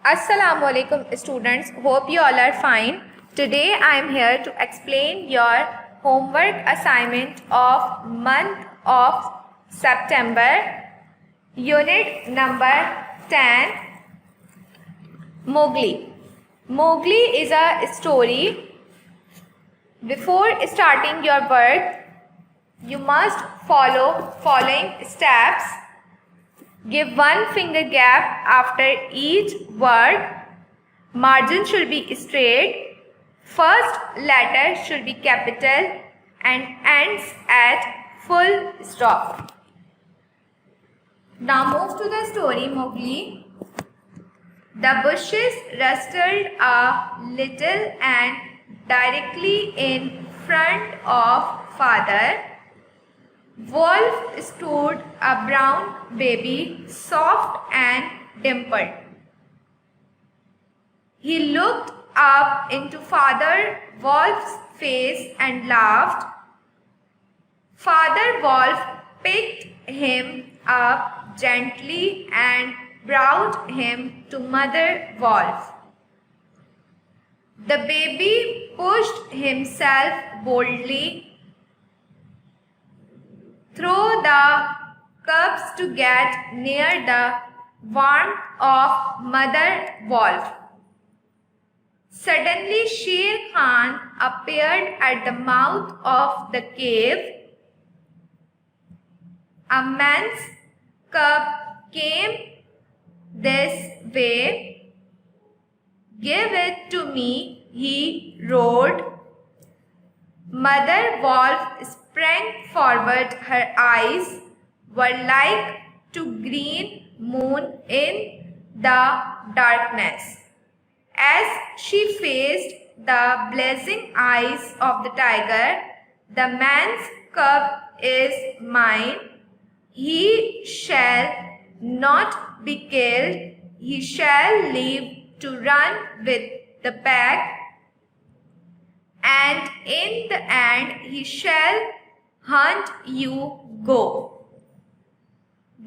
Assalamu alaikum students, hope you all are fine. Today I am here to explain your homework assignment of month of September, unit number 10, Mowgli. Mowgli is a story. Before starting your work, you must follow following steps. Give one finger gap after each word. Margin should be straight. First letter should be capital and ends at full stop. Now move to the story Mowgli. The bushes rustled a little and directly in front of father, Wolf stood a brown baby, soft and dimpled. He looked up into Father Wolf's face and laughed. Father Wolf picked him up gently and brought him to Mother Wolf. The baby pushed himself boldly through the cubs to get near the warmth of Mother Wolf. Suddenly Sher Khan appeared at the mouth of the cave. A man's cub came this way. "Give it to me," he roared. Mother Wolf sprang forward. Her eyes were like two green moon in the darkness. As she faced the blazing eyes of the tiger, "The man's cub is mine. He shall not be killed. He shall live to run with the pack, and in the end he shall hunt you go."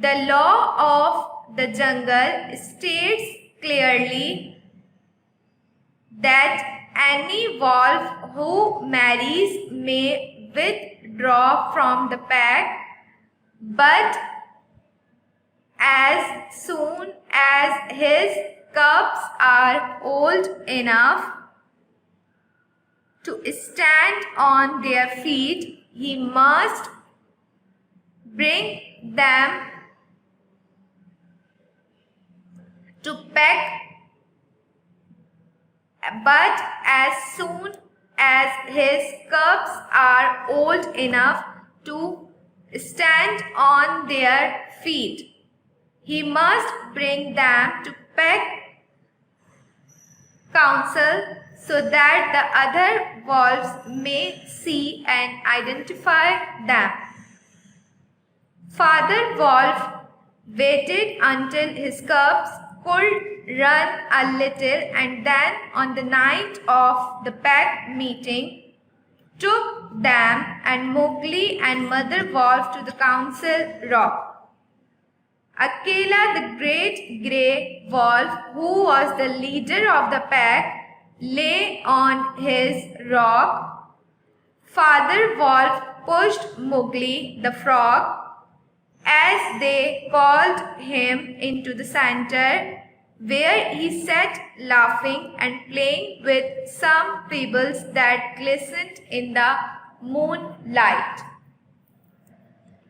The law of the jungle states clearly that any wolf who marries may withdraw from the pack, but as soon as his cubs are old enough to stand on their feet, he must bring them to pack. But as soon as his cubs are old enough to stand on their feet, he must bring them to pack council so that the other wolves may see and identify them. Father Wolf waited until his cubs could run a little, and then on the night of the pack meeting took them and Mowgli and Mother Wolf to the council rock. Akela, the great grey wolf, who was the leader of the pack, lay on his rock. Father Wolf pushed Mowgli, the frog, as they called him, into the center, where he sat laughing and playing with some pebbles that glistened in the moonlight.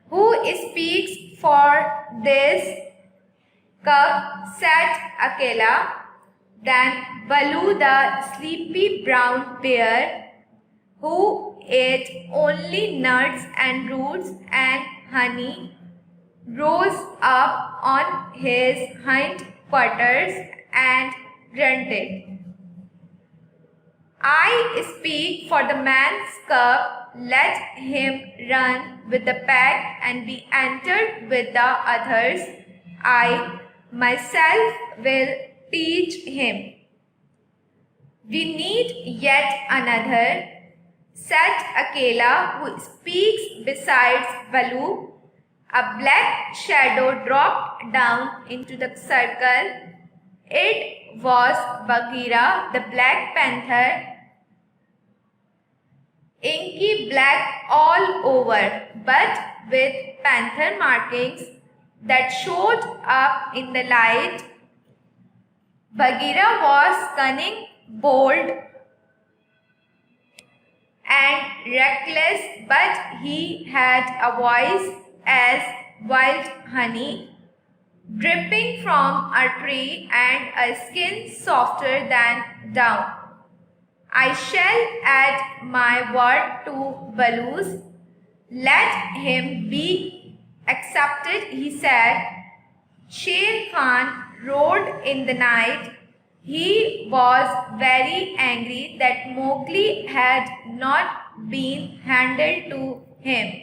"Who speaks for this cub?" said Akela. Then Baloo, the sleepy brown bear, who ate only nuts and roots and honey, rose up on his hind quarters and grunted. "I speak for the man's cub. Let him run with the pack and be entered with the others. I myself will teach him." "We need yet another," said Akela, "who speaks besides Baloo." A black shadow dropped down into the circle. It was Bagheera the Black Panther, inky black all over, but with panther markings that showed up in the light. Bagheera was cunning, bold, and reckless, but he had a voice as wild honey, dripping from a tree, and a skin softer than down. I shall add my word to Baloo's. Let him be accepted, he said. Sher Khan roared in the night. He was very angry that Mowgli had not been handed to him.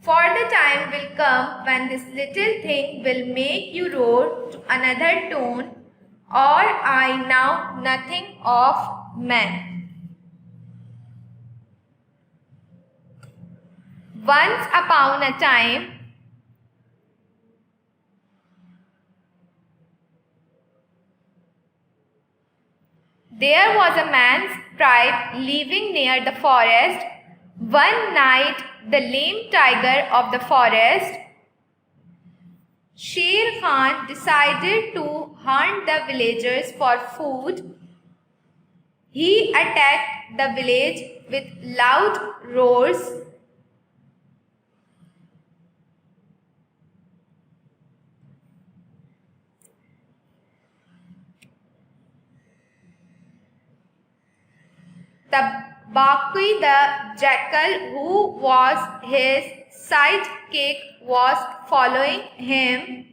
For the time will come when this little thing will make you roar to another tone, or I know nothing of men. Once upon a time, there was a man's tribe living near the forest. One night, the lame tiger of the forest, Sher Khan, decided to hunt the villagers for food. He attacked the village with loud roars. The Bakwi, the jackal, who was his sidekick, was following him.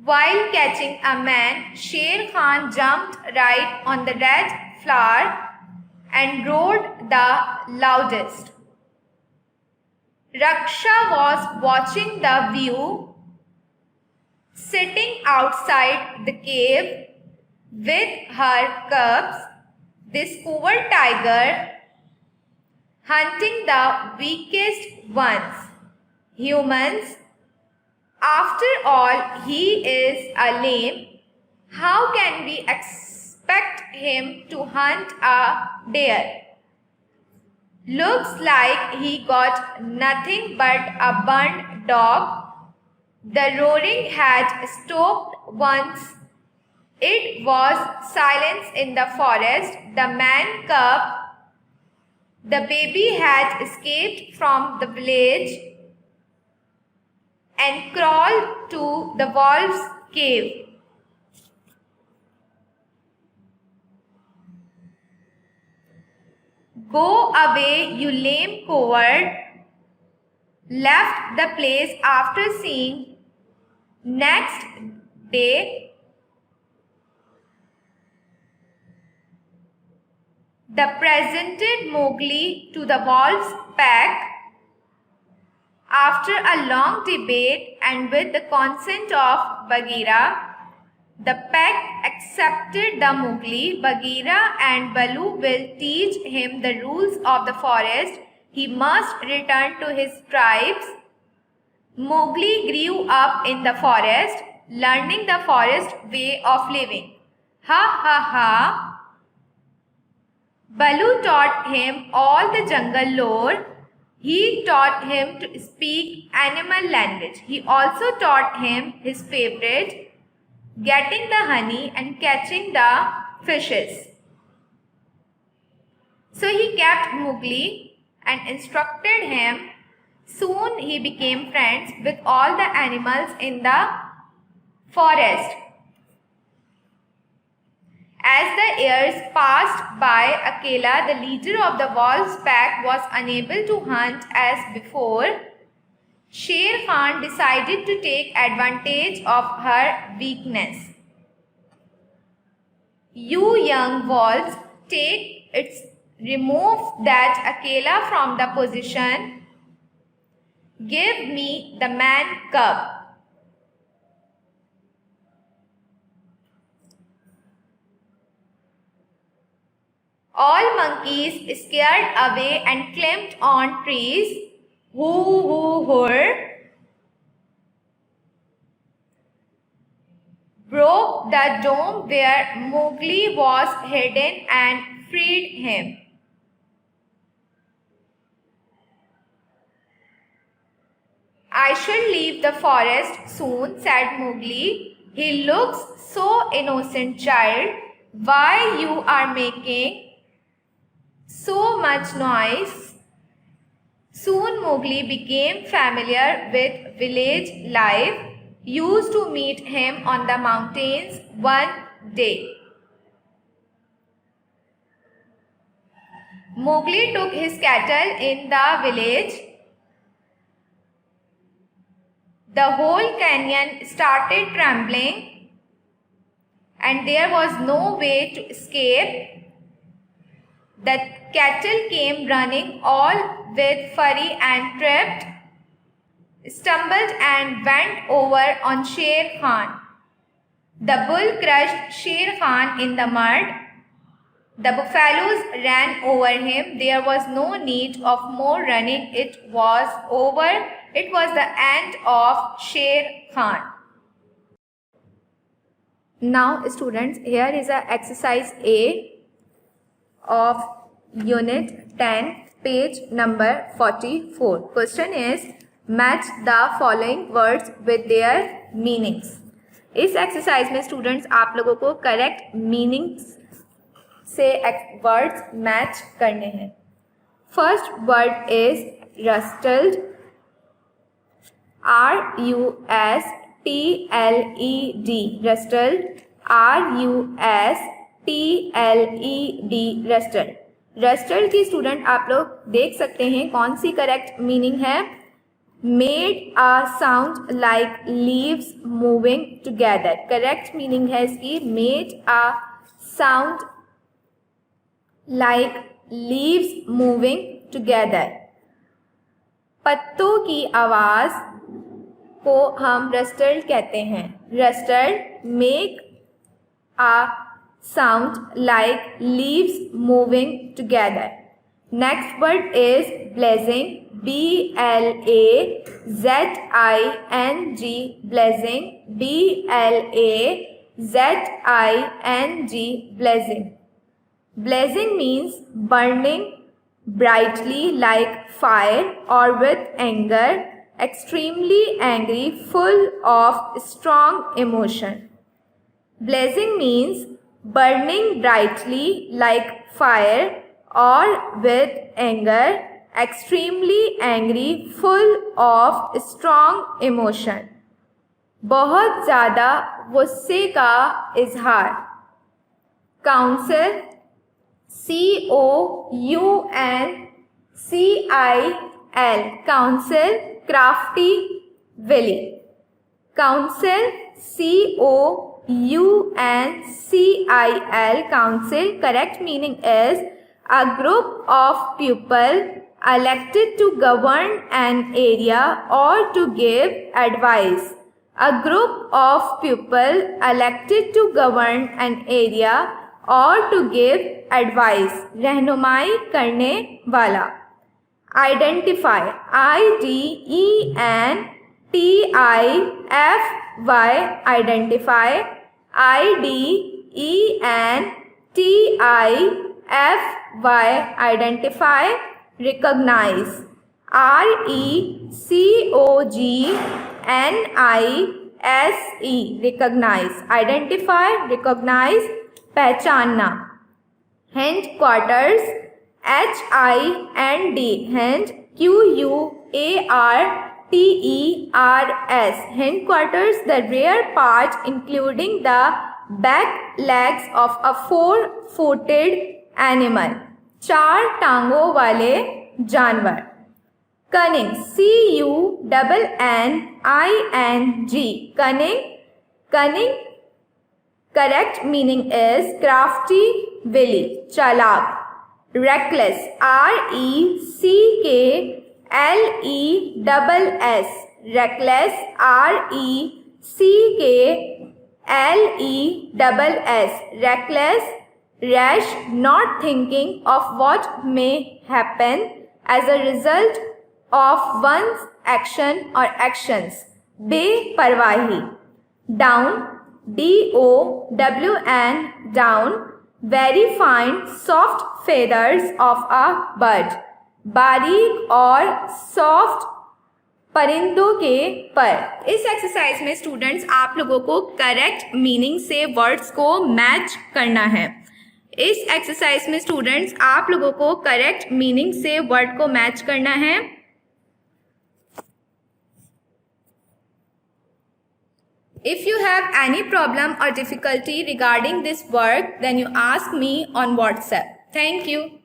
While catching a man, Sher Khan jumped right on the red flower and roared the loudest. Raksha was watching the view, sitting outside the cave with her cubs. This poor tiger, hunting the weakest ones, humans. After all, he is a lame. How can we expect him to hunt a deer? Looks like he got nothing but a burnt dog. The roaring had stopped once. It was silence in the forest. The man cub, the baby, had escaped from the village and crawled to the wolf's cave. Go away, you lame coward. Left the place after seeing. Next day, the presented Mowgli to the wolf's pack. After a long debate and with the consent of Bagheera, the pack accepted the Mowgli. Bagheera and Baloo will teach him the rules of the forest. He must return to his tribes. Mowgli grew up in the forest, learning the forest way of living. Ha ha ha! Baloo taught him all the jungle lore. He taught him to speak animal language. He also taught him his favorite, getting the honey and catching the fishes. So he kept Mowgli and instructed him. Soon he became friends with all the animals in the forest. As the years passed by, Akela, the leader of the wolf's pack, was unable to hunt as before. Sher Khan decided to take advantage of her weakness. You young wolves, remove that Akela from the position. Give me the man cub. All monkeys scared away and climbed on trees. Hoo hoo hoo. the dome where Mowgli was hidden and freed him. I shall leave the forest soon, said Mowgli. He looks so innocent, child. Why you are making so much noise? Soon Mowgli became familiar with village life. Used to meet him on the mountains one day. Mowgli took his cattle in the village. The whole canyon started trembling, and there was no way to escape. The cattle came running, all with furry, and tripped, stumbled, and went over on Sher Khan. The bull crushed Sher Khan in the mud. The buffaloes ran over him. There was no need of more running. It was over. It was the end of Sher Khan. Now students, here is a exercise A of unit 10, page number 44. Question is, match the following words with their meanings. इस exercise में students आप लोगों को correct meanings से words match करने हैं. First word is rustled, RUSTLED, rustled, RUSTLED, rustled. Rustled की student आप लोग देख सकते हैं कौन सी करेक्ट मीनिंग है. Made a sound like leaves moving together. Correct meaning है इसकी made a sound like leaves moving together. पत्तों की आवाज को हम रस्टल्ड कहते हैं. Rustled make a sound like leaves moving together. Next word is blazing, BLAZING, blazing, BLAZING, blazing. Blazing means burning brightly like fire or with anger, extremely angry, full of strong emotion. Blazing means burning brightly like fire or with anger, extremely angry, full of strong emotion. बहुत ज़्यादा गुस्से का इजहार. Council, COUNCIL, council, crafty, willy. Council, COUNCIL, council. Correct meaning is a group of people elected to govern an area or to give advice. A group of people elected to govern an area or to give advice, रहनुमाई करने वाला. Identify, IDENTIFY, identify, IDENTIFY, identify. Recognize, RECOGNISE, recognize. Identify, recognize, पहचानना. Hindquarters, HIND, hind, QUARTERS, hindquarters, the rear part including the back legs of a four-footed animal, चार टांगों वाले जानवर. Cunning, CUNNING, cunning. Cunning correct meaning is crafty, wily, चालाक. Reckless, RECKLESS, reckless, RECKLESS, reckless. Rash, not thinking of what may happen as a result of one's action or actions. बेपरवाही. Down, DOWN, down, very fine soft feathers of a bird, बारीक और soft परिंदों के पर। इस exercise में students आप लोगों को करेक्ट मीनिंग से वर्ड्स को मैच करना है। इस एक्सरसाइज में स्टूडेंट्स आप लोगों को करेक्ट मीनिंग से वर्ड को मैच करना है। If you have any problem or difficulty regarding this work, then you ask me on WhatsApp. Thank you.